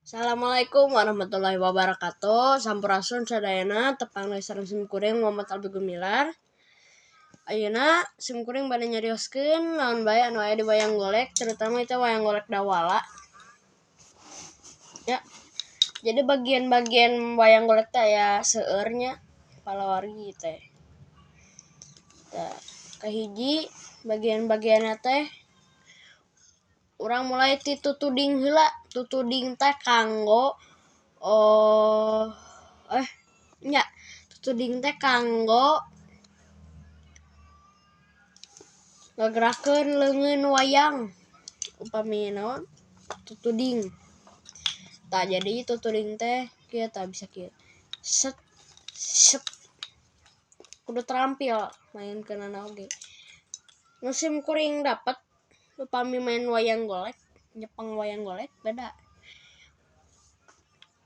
Assalamualaikum warahmatullahi wabarakatuh. Sampurasun sadayana tepang sareng simkuring Muhammad Albi Gumilar. Ayeuna simkuring bade nyarioskeun naon bae anu aya di wayang golek, terutama itu wayang golek Dawala. Ya. Jadi bagian-bagian wayang golek teh aya seueurnya palawargi teh. Tah, kahiji bagian-bagianna teh urang mulai ti tutuding heula. Tutuding teh kanggo tutuding teh kanggo ngagerakeun leungeun wayang upami naon tutuding. Tah jadi tutuding teh kieu tah bisa kieu. Set set kudu terampil mainkeunana oge. Nu simkuring dapet upami main wayang golek, nyepeng wayang golek beda.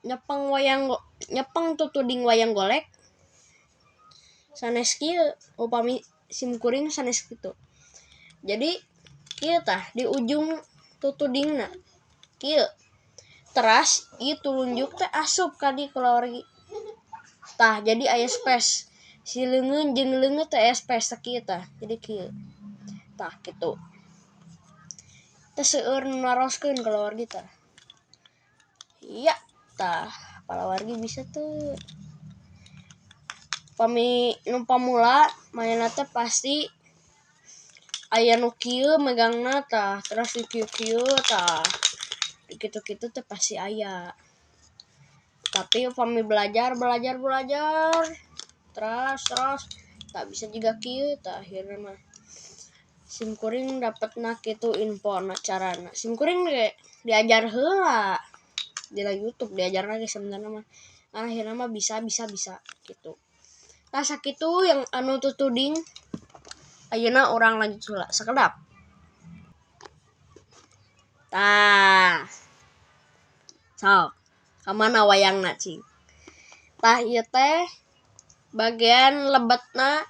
Nyepeng tutuding wayang golek sanes kieu upami simkuring sanes kitu. Jadi kieu tah di ujung tutudingna kieu. Teras ieu tulunjuk teh asup ka di kulawargi. Tah jadi aya space. Si leungeun jeung leungeut teh aya space sakieu tah. Jadi kieu. Tah kitu. Teh seueur nu naroskeun kulawargi tah. Iya, tah palawargi bisa teu. Upami nu pamula mainna teh pasti aya nu kieu megangna tah, terus di kieu-kieu tah. Kitu-kitu teh pasti aya. Tapi upami belajar terus tak bisa juga kieu tah akhirna mah simkuring dapetna kitu infona carana. Simkuring ge diajar heula di YouTube diajarna ge sebenarnya mah. Akhirna mah bisa gitu. Tah sakitu yang anu tutuding ayeuna urang lanjut heula sakedap. Tah. Sok, kamana wayangna cing? Tah ieu teh bagian lebetna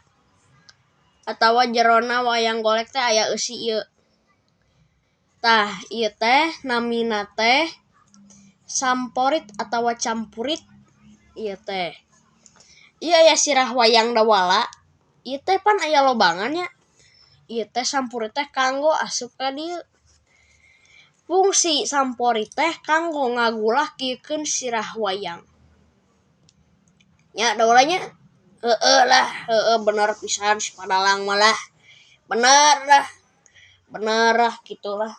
atawa jerona wayang golek teh aya eusi ieu. Tah, ieu teh namina teh samporit atawa campurit ieu teh. Ieu aya sirah wayang Dawala. Ieu teh pan aya lobangan nya. Ieu teh sampurit teh kanggo asup ka dieu. Fungsi samporit teh kanggo ngagulahkieun sirah wayang. Nya Dawala nya? Heueuh bener pisan si Padalang mah lah. Bener lah gitulah.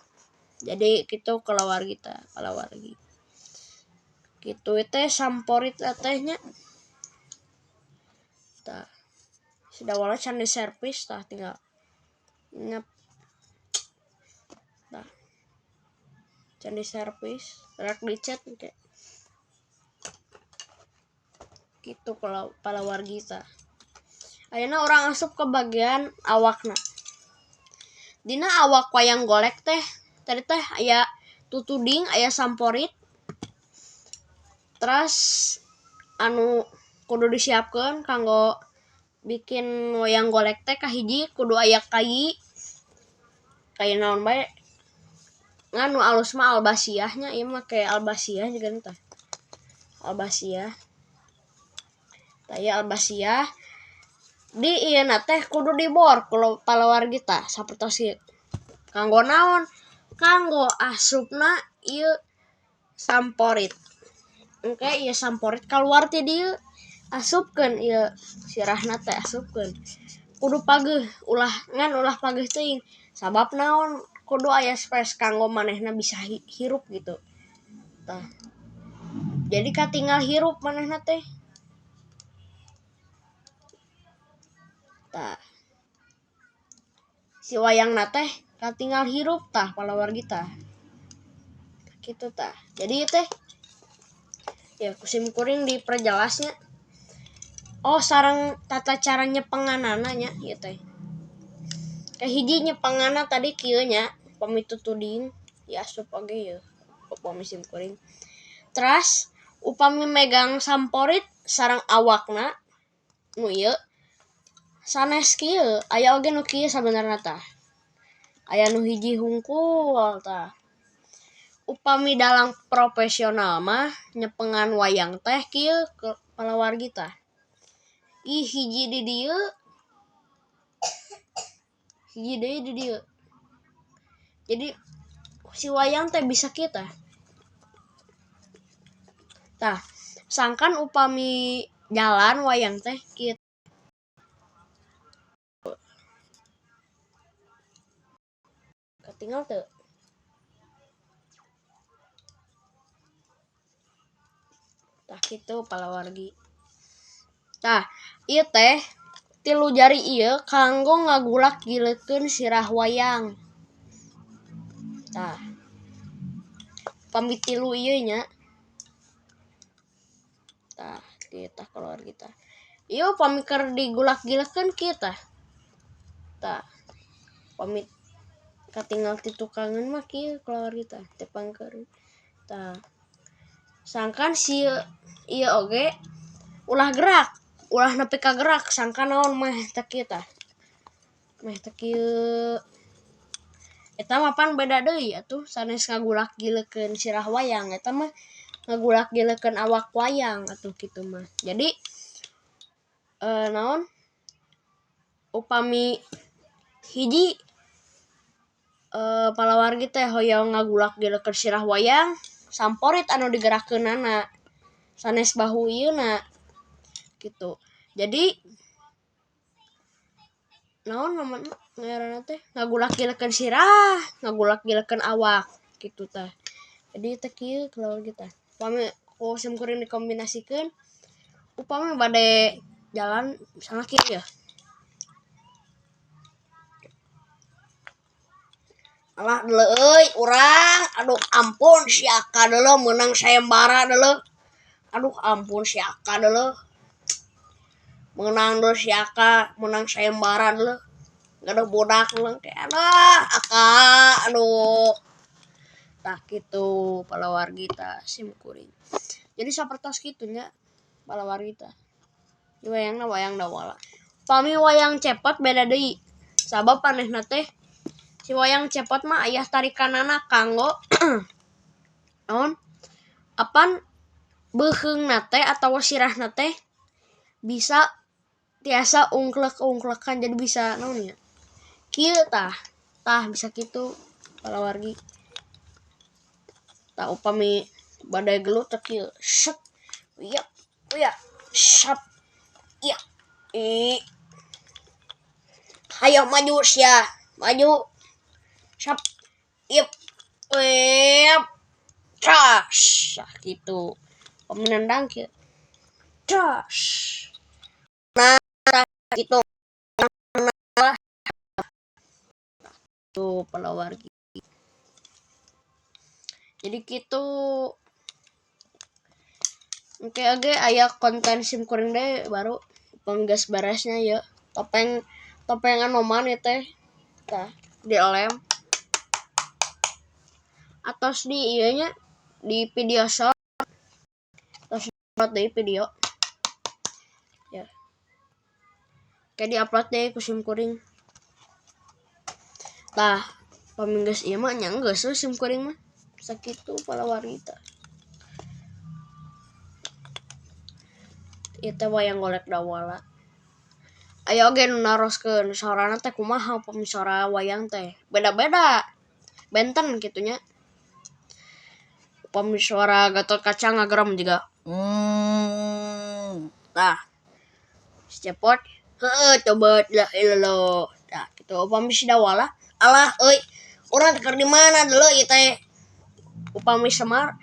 Jadi kitu kulawargi teh, palawargi. Kitu teh samporit teh nya. Tah. Si Dawala can diservis tah tinggal nyep. Tah. Can diservis, rek dicet engke. Kitu palawargi tah. Ayeuna urang asup ke bagian awakna. Dina awak wayang golek teh tadi teh aya tutuding, aya samporit. Terus anu kudu disiapkeun kanggo bikin wayang golek teh kahiji kudu aya kai. Kai naon bae? Nganu alus mah albasiah nya, ieu mah ke albasiah juga tah. Albasiah. Tah ieu albasiah di ieuna teh kudu dibor ku palawargi tah sapertos ieu. Kanggo naon? Kanggo asupna ieu samporit. Engke ieu samporit kaluar ti dieu asupkeun ieu sirahna teh asupkeun. Kudu pageuh ulah pageuh teuing. Sabab naon? Kudu aya space kanggo manehna bisa hirup gitu. Tah. Jadi katingal hirup manehna teh. Tah. Si wayangna teh katingal hirup tah palawargi tah. Kitu tah. Jadi teh ya kusimkuring diperjelasnya. Oh, sareng tata cara nyepenganana nya ieu teh. Kahiji nyepengana tadi kieu nya, upami tutuding diasup oge ieu upami simkuring. Teras upami megang samporit sareng awakna nu ieu sanes kieu, aya oge nu kieu sabenerna tah. Aya nu hiji hungkul tah. upami dalam profesional mah nyepengan wayang teh kieu kepala wargi tah. Ih hiji di dieu hiji deui di dieu. Jadi si wayang teh bisa kita. Tah, sangkan upami jalan wayang teh kitu. Ketinggal teu? Tah kitu palawargi. Tah, ieu teh tilu jari ieu kanggo ngagulak gilekeun sirah wayang. Tah. Pami tilu ieu nya. Tah, kita keluar kita. Ieu pami keur digulak-gilekeun kita. Tah. Pami katinggal ti tukangan mah kieu keluar kita teh pangkeureun. Tah. Sangkan si ieu oge ulah gerak, ulah nepi ka gerak sangkan naon mah teh kieu tah. Meh teh kieu. Eta mah pan beda deui atuh sanes ngagulak gilekeun sirah wayang eta mah ngagulak gilekeun awak wayang atuh kitu mah. Jadi naon? Upami hiji palawargi teh hoyong ngagulak gilekeun sirah wayang samporit anu digerakkeunana sanes bahu ieuna gitu. Jadi naon namanya ngaranna teh ngagulak gilekeun sirah, ngagulak gilekeun awak gitu tah. Jadi teh kieu kalau kita. Upami sim kuring dikombinasikeun upami bade jalan misalnya kieu ya. Alah deuleu euy urang, aduh ampun si Aka deuleu meunang sayembara deuleu. Aduh ampun si Aka deuleu. Menang deuleu si Aka, menang sayembara deuleu. Gaduh budak deuleu teh aduh Aka, aduh. Tah kitu palawargi tah sim kuring. Jadi sapertos kitu nya palawargi tah. Wayangna wayang dawala. Pami wayang cepot beda deui. Sabab panehna teh si wayang cepot mah aya tarikanana kanggo naon? Apan beuheungna teh atawa sirahna teh bisa tiasa ungklek-ungklekan jadi bisa naon ya? Kieu tah. Tah bisa kitu palawargi. Tah upami bade gelut teh kieu. Set. Iya. Iya. Sap. Iya. Hayo maju sia. Maju. Sap. Ip. Wep. Tras. Nah, gitu. Pemenendang kieu. Tras. Nah, gitu. Tuh palawargi. Jadi gitu. Oke aya konten sim kuring deh baru penggas beresnya ya. Topengan oman ya teh. Tah, dilem. Atos di ieu nya di video shot. Tos upload deui video. Ya. Kayak di-upload deh ku sim kuring. Tah, paminggas ieu mah nya geus sim kuring mah. Sakitu palawargi tah. Ieu teh wayang golek dawala. Aya oge nu naroskeun sorana teh kumaha upami sora wayang teh. Beda-beda. Benten kitu nya. Upami suara Gatotkaca ngagerem juga. Tah. Si cepot, heueuh coba lah ieu. Tah, kitu upami si dawala, alah euy, urang keur di mana deuleu ieu teh. Upami Semar,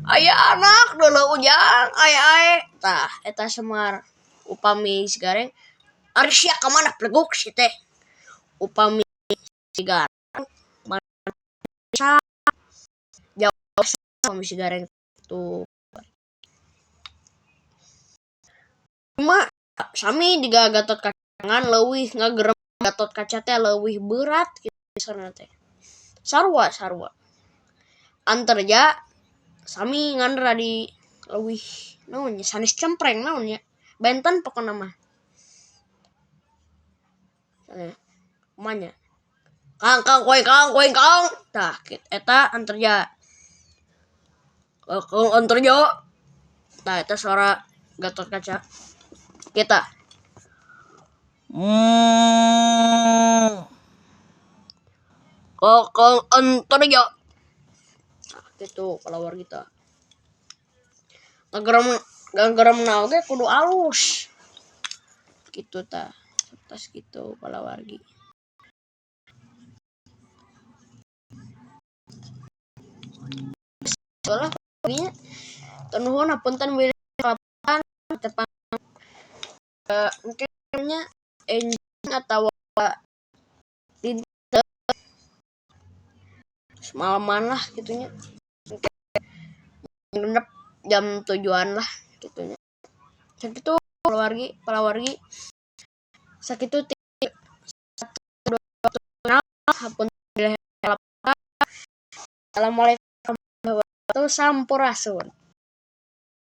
aya anak deuleu ujang, ae. Tah, eta Semar. Upami si Gareng, ari sia ka mana pleguk si teh. Upami si Gareng, jauh upami si Gareng tuh. Cuma sami juga Gatotkaca leuwih ngagerem Gatotkaca teh leuwih berat kitu sarana teh. Sarua. Antarja sami ngandra di leuwih naon nya sanes cempreng naon nya. Benten pokona mah. Kumanya? Kang. Tah, eta antarja. Kakang Antarjo. Nah, itu suara Gatot Kaca. Kita. Kakang Antarjo. Nah, gitu kelawar kita. Gageram na oge kudu alus. Gitu ta. Tas gitu kalawargi. Soalnya nya nuhun hapunten milih kapan tepan mungkinnya engine atau tinta semalaman lah gitunya. Ngendep jam 7-an lah gitunya. Sakitu palawargi sakitu hapun Assalamualaikum warahmatullahi wabarakatuh. Sampurasun.